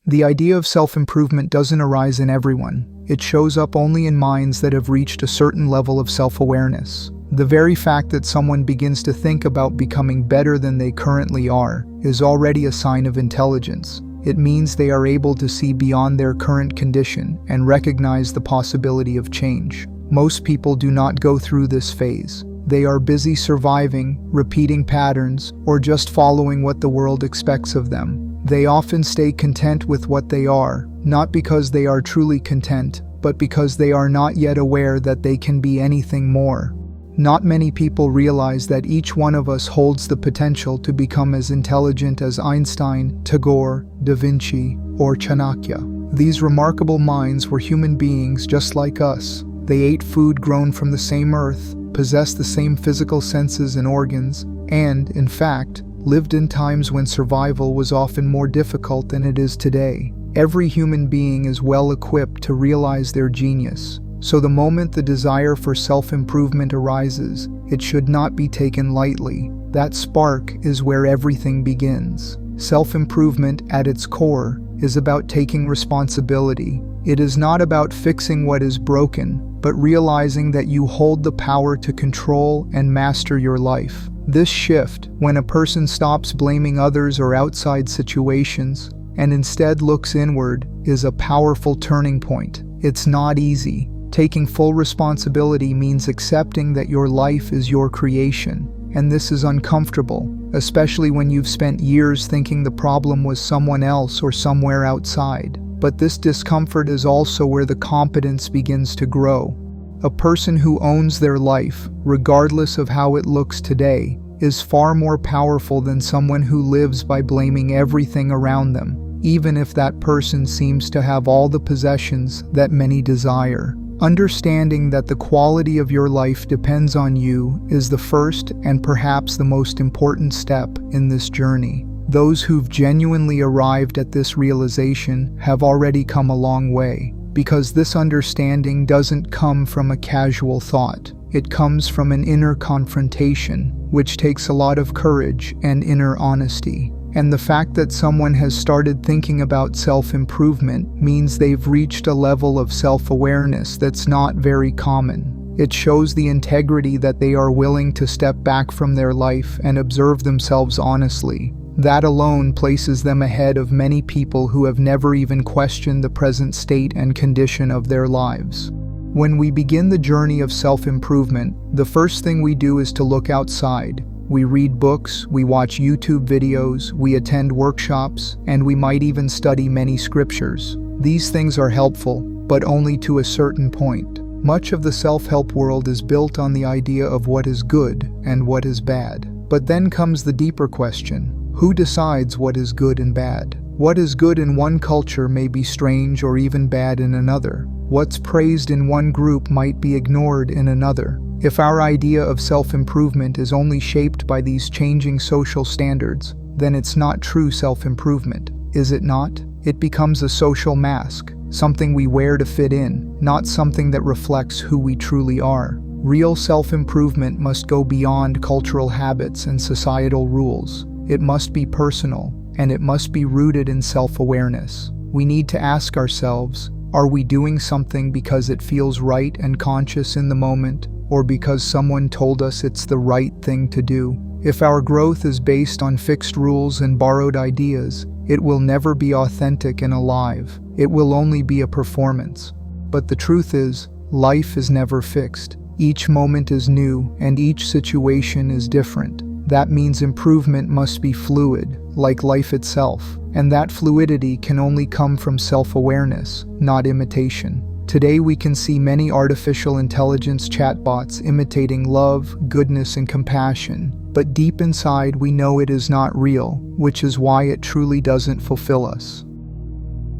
The idea of self-improvement doesn't arise in everyone. It shows up only in minds that have reached a certain level of self-awareness. The very fact that someone begins to think about becoming better than they currently are is already a sign of intelligence. It means they are able to see beyond their current condition and recognize the possibility of change. Most people do not go through this phase. They are busy surviving, repeating patterns, or just following what the world expects of them. They often stay content with what they are, not because they are truly content, but because they are not yet aware that they can be anything more. Not many people realize that each one of us holds the potential to become as intelligent as Einstein, Tagore, Da Vinci, or Chanakya. These remarkable minds were human beings just like us. They ate food grown from the same earth, possessed the same physical senses and organs, and, in fact, lived in times when survival was often more difficult than it is today. Every human being is well equipped to realize their genius. So the moment the desire for self-improvement arises, it should not be taken lightly. That spark is where everything begins. Self-improvement, at its core, is about taking responsibility. It is not about fixing what is broken, but realizing that you hold the power to control and master your life. This shift, when a person stops blaming others or outside situations, and instead looks inward, is a powerful turning point. It's not easy. Taking full responsibility means accepting that your life is your creation, and this is uncomfortable, especially when you've spent years thinking the problem was someone else or somewhere outside. But this discomfort is also where the competence begins to grow. A person who owns their life, regardless of how it looks today, is far more powerful than someone who lives by blaming everything around them, even if that person seems to have all the possessions that many desire. Understanding that the quality of your life depends on you is the first and perhaps the most important step in this journey. Those who've genuinely arrived at this realization have already come a long way, because this understanding doesn't come from a casual thought. It comes from an inner confrontation, which takes a lot of courage and inner honesty. And the fact that someone has started thinking about self-improvement means they've reached a level of self-awareness that's not very common. It shows the integrity that they are willing to step back from their life and observe themselves honestly. That alone places them ahead of many people who have never even questioned the present state and condition of their lives. When we begin the journey of self-improvement, the first thing we do is to look outside. We read books, we watch YouTube videos, we attend workshops, and we might even study many scriptures. These things are helpful, but only to a certain point. Much of the self-help world is built on the idea of what is good and what is bad. But then comes the deeper question: who decides what is good and bad? What is good in one culture may be strange or even bad in another. What's praised in one group might be ignored in another. If our idea of self-improvement is only shaped by these changing social standards, then it's not true self-improvement, is it not? It becomes a social mask, something we wear to fit in, not something that reflects who we truly are. Real self-improvement must go beyond cultural habits and societal rules. It must be personal, and it must be rooted in self-awareness. We need to ask ourselves, are we doing something because it feels right and conscious in the moment, or because someone told us it's the right thing to do? If our growth is based on fixed rules and borrowed ideas, it will never be authentic and alive. It will only be a performance. But the truth is, life is never fixed. Each moment is new, and each situation is different. That means improvement must be fluid, like life itself, and that fluidity can only come from self-awareness, not imitation. Today we can see many artificial intelligence chatbots imitating love, goodness, and compassion, but deep inside we know it is not real, which is why it truly doesn't fulfill us.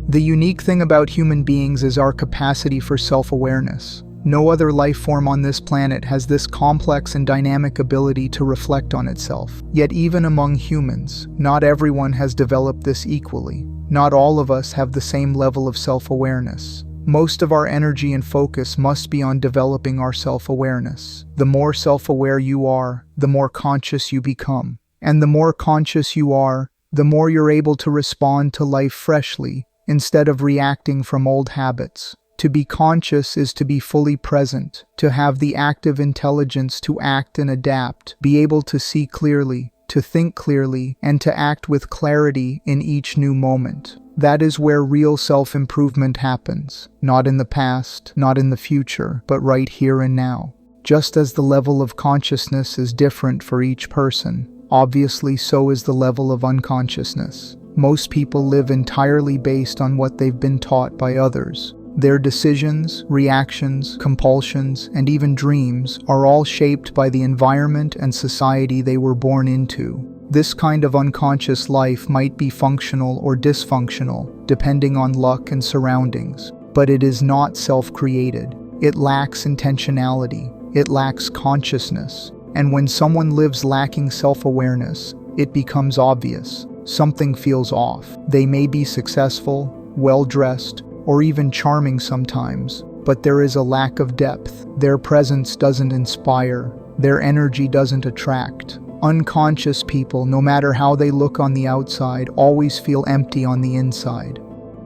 The unique thing about human beings is our capacity for self-awareness. No other life form on this planet has this complex and dynamic ability to reflect on itself. Yet even among humans, not everyone has developed this equally. Not all of us have the same level of self-awareness. Most of our energy and focus must be on developing our self-awareness. The more self-aware you are, the more conscious you become. And the more conscious you are, the more you're able to respond to life freshly, instead of reacting from old habits. To be conscious is to be fully present, to have the active intelligence to act and adapt, be able to see clearly, to think clearly, and to act with clarity in each new moment. That is where real self-improvement happens. Not in the past, not in the future, but right here and now. Just as the level of consciousness is different for each person, obviously so is the level of unconsciousness. Most people live entirely based on what they've been taught by others. Their decisions, reactions, compulsions, and even dreams are all shaped by the environment and society they were born into. This kind of unconscious life might be functional or dysfunctional, depending on luck and surroundings, but it is not self-created. It lacks intentionality. It lacks consciousness. And when someone lives lacking self-awareness, it becomes obvious. Something feels off. They may be successful, well-dressed, or even charming sometimes, but there is a lack of depth. Their presence doesn't inspire. Their energy doesn't attract. Unconscious people, no matter how they look on the outside, always feel empty on the inside.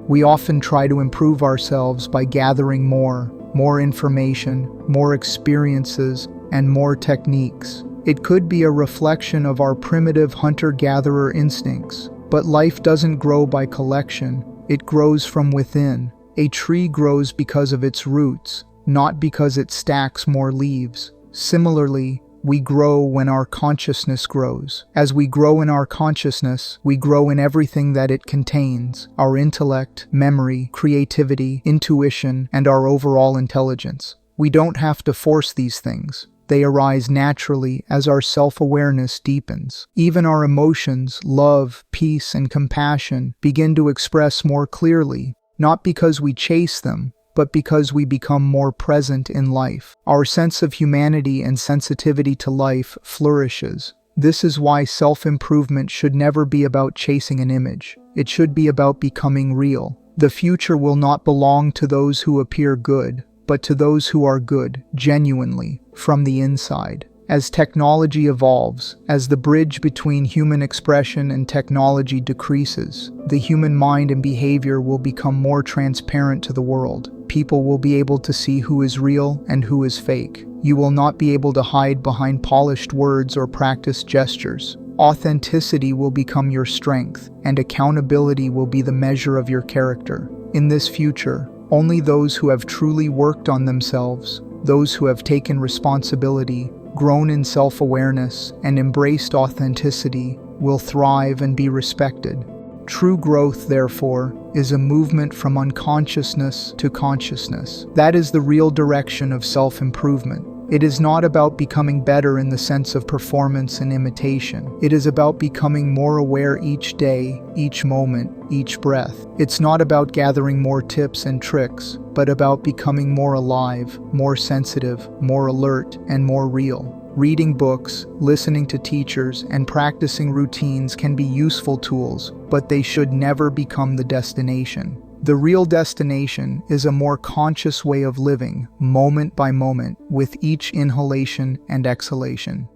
We often try to improve ourselves by gathering more information, more experiences, and more techniques. It could be a reflection of our primitive hunter-gatherer instincts, but life doesn't grow by collection. It grows from within. A tree grows because of its roots, not because it stacks more leaves. Similarly, we grow when our consciousness grows. As we grow in our consciousness, we grow in everything that it contains: our intellect, memory, creativity, intuition, and our overall intelligence. We don't have to force these things. They arise naturally as our self-awareness deepens. Even our emotions, love, peace, and compassion begin to express more clearly, not because we chase them, but because we become more present in life. Our sense of humanity and sensitivity to life flourishes. This is why self-improvement should never be about chasing an image. It should be about becoming real. The future will not belong to those who appear good, but to those who are good, genuinely, from the inside. As technology evolves, as the bridge between human expression and technology decreases, the human mind and behavior will become more transparent to the world. People will be able to see who is real and who is fake. You will not be able to hide behind polished words or practiced gestures. Authenticity will become your strength, and accountability will be the measure of your character. In this future, only those who have truly worked on themselves, those who have taken responsibility, grown in self-awareness, and embraced authenticity, will thrive and be respected. True growth, therefore, is a movement from unconsciousness to consciousness. That is the real direction of self-improvement. It is not about becoming better in the sense of performance and imitation. It is about becoming more aware each day, each moment, each breath. It's not about gathering more tips and tricks, but about becoming more alive, more sensitive, more alert, and more real. Reading books, listening to teachers, and practicing routines can be useful tools, but they should never become the destination. The real destination is a more conscious way of living, moment by moment, with each inhalation and exhalation.